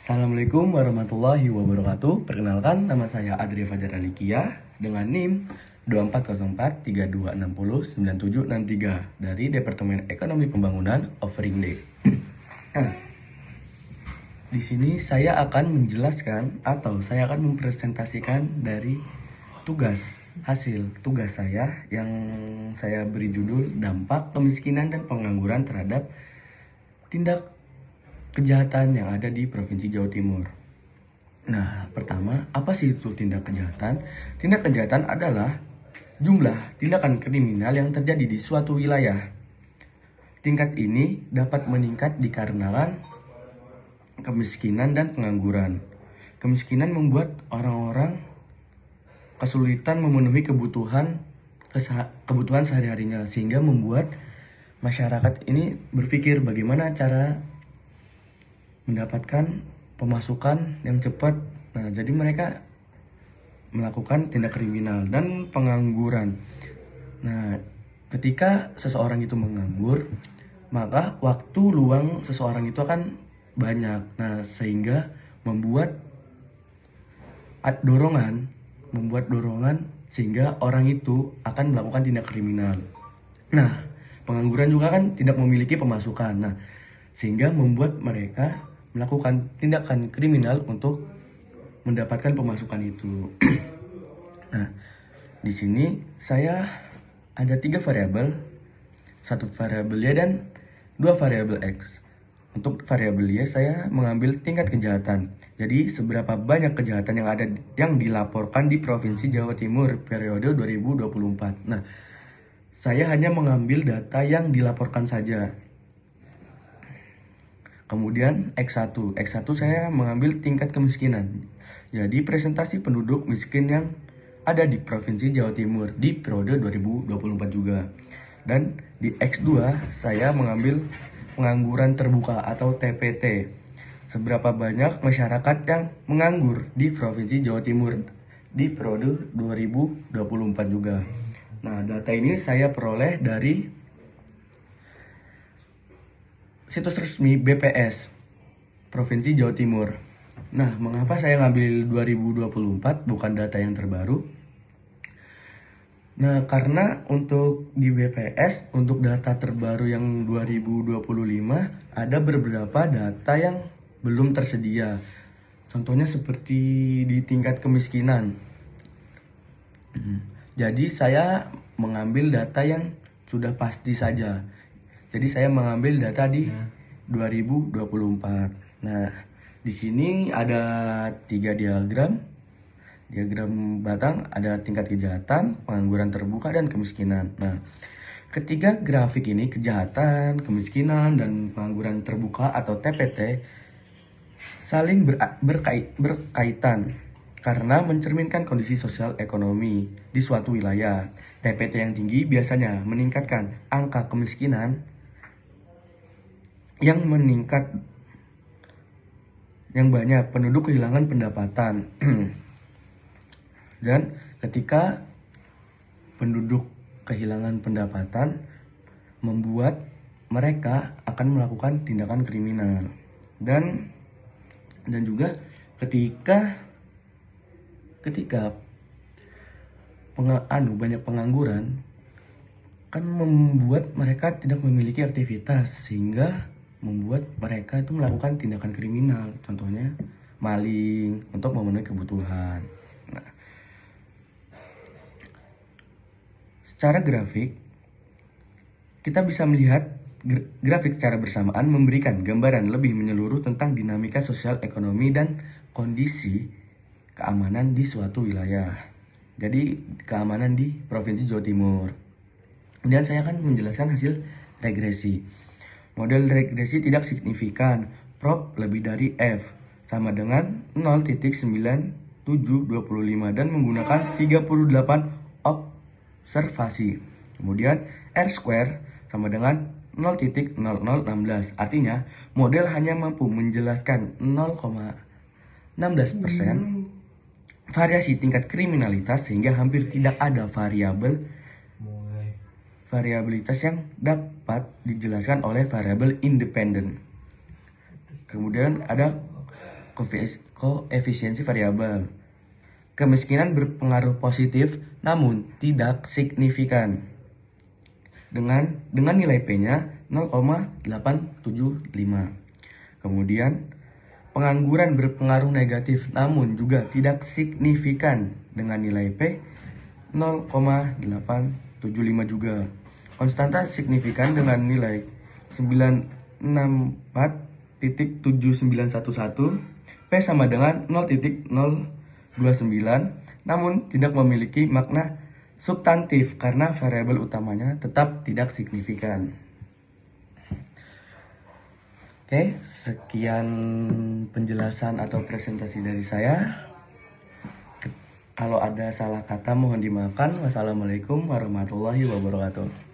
Assalamualaikum warahmatullahi wabarakatuh. Perkenalkan, nama saya Adria Fajar Alikia dengan NIM 240432609763 dari Departemen Ekonomi Pembangunan Offering Day. Di sini saya akan menjelaskan atau saya akan mempresentasikan dari hasil tugas saya yang saya beri judul dampak kemiskinan dan pengangguran terhadap tindak kejahatan yang ada di Provinsi Jawa Timur. Nah, pertama, apa sih itu tindak kejahatan? Tindak kejahatan adalah jumlah tindakan kriminal yang terjadi di suatu wilayah. Tingkat ini dapat meningkat dikarenakan kemiskinan dan pengangguran. Kemiskinan membuat orang-orang kesulitan memenuhi kebutuhan sehari-harinya, sehingga membuat masyarakat ini berpikir bagaimana cara mendapatkan pemasukan yang cepat. Nah, jadi mereka melakukan tindak kriminal dan pengangguran. Nah, ketika seseorang itu menganggur, maka waktu luang seseorang itu akan banyak. Nah, sehingga membuat dorongan sehingga orang itu akan melakukan tindak kriminal. Nah, pengangguran juga kan tidak memiliki pemasukan. Nah, sehingga membuat mereka melakukan tindakan kriminal untuk mendapatkan pemasukan itu. Nah, di sini saya ada 3 variabel, 1 variabel Y dan 2 variabel X. Untuk variabel Y saya mengambil tingkat kejahatan. Jadi seberapa banyak kejahatan yang dilaporkan di Provinsi Jawa Timur periode 2024. Nah, saya hanya mengambil data yang dilaporkan saja. Kemudian X1 saya mengambil tingkat kemiskinan. Jadi presentasi penduduk miskin yang ada di Provinsi Jawa Timur di periode 2024 juga. Dan di X2 saya mengambil pengangguran terbuka atau TPT. Seberapa banyak masyarakat yang menganggur di Provinsi Jawa Timur di periode 2024 juga. Nah, data ini saya peroleh dari situs resmi BPS Provinsi Jawa Timur. Nah, mengapa saya ngambil 2024 bukan data yang terbaru? Nah, karena untuk di BPS, untuk data terbaru yang 2025, ada beberapa data yang belum tersedia. Contohnya seperti di tingkat kemiskinan. Jadi saya mengambil data yang sudah pasti saja. Jadi saya mengambil data di 2024. Nah, di sini ada 3 diagram. Diagram batang ada tingkat kejahatan, pengangguran terbuka, dan kemiskinan. Nah, ketiga grafik ini, kejahatan, kemiskinan, dan pengangguran terbuka atau TPT, saling berkaitan karena mencerminkan kondisi sosial ekonomi di suatu wilayah. TPT yang tinggi biasanya meningkatkan angka kemiskinan yang meningkat, yang banyak penduduk kehilangan pendapatan. Dan ketika penduduk kehilangan pendapatan, membuat mereka akan melakukan tindakan kriminal. Dan juga ketika banyak pengangguran, kan membuat mereka tidak memiliki aktivitas, sehingga membuat mereka itu melakukan tindakan kriminal, contohnya maling untuk memenuhi kebutuhan. Nah, secara grafik kita bisa melihat grafik secara bersamaan memberikan gambaran lebih menyeluruh tentang dinamika sosial ekonomi dan kondisi keamanan di suatu wilayah. Jadi keamanan di Provinsi Jawa Timur. Kemudian saya akan menjelaskan hasil regresi. Model regresi tidak signifikan, prop lebih dari F, sama dengan 0,9725 dan menggunakan 38 observasi. Kemudian R square sama dengan 0,0016. Artinya, model hanya mampu menjelaskan 0,16% variasi tingkat kriminalitas, sehingga hampir tidak ada variabilitas yang dapat dijelaskan oleh variabel independen. Kemudian ada koefisiensi variabel. Kemiskinan berpengaruh positif namun tidak signifikan. Dengan nilai P-nya 0,875. Kemudian pengangguran berpengaruh negatif namun juga tidak signifikan dengan nilai P 0,875 juga. Konstanta signifikan dengan nilai 964.7911, P sama dengan 0,029, namun tidak memiliki makna substantif karena variabel utamanya tetap tidak signifikan. Oke, sekian penjelasan atau presentasi dari saya. Kalau ada salah kata mohon dimaafkan. Wassalamualaikum warahmatullahi wabarakatuh.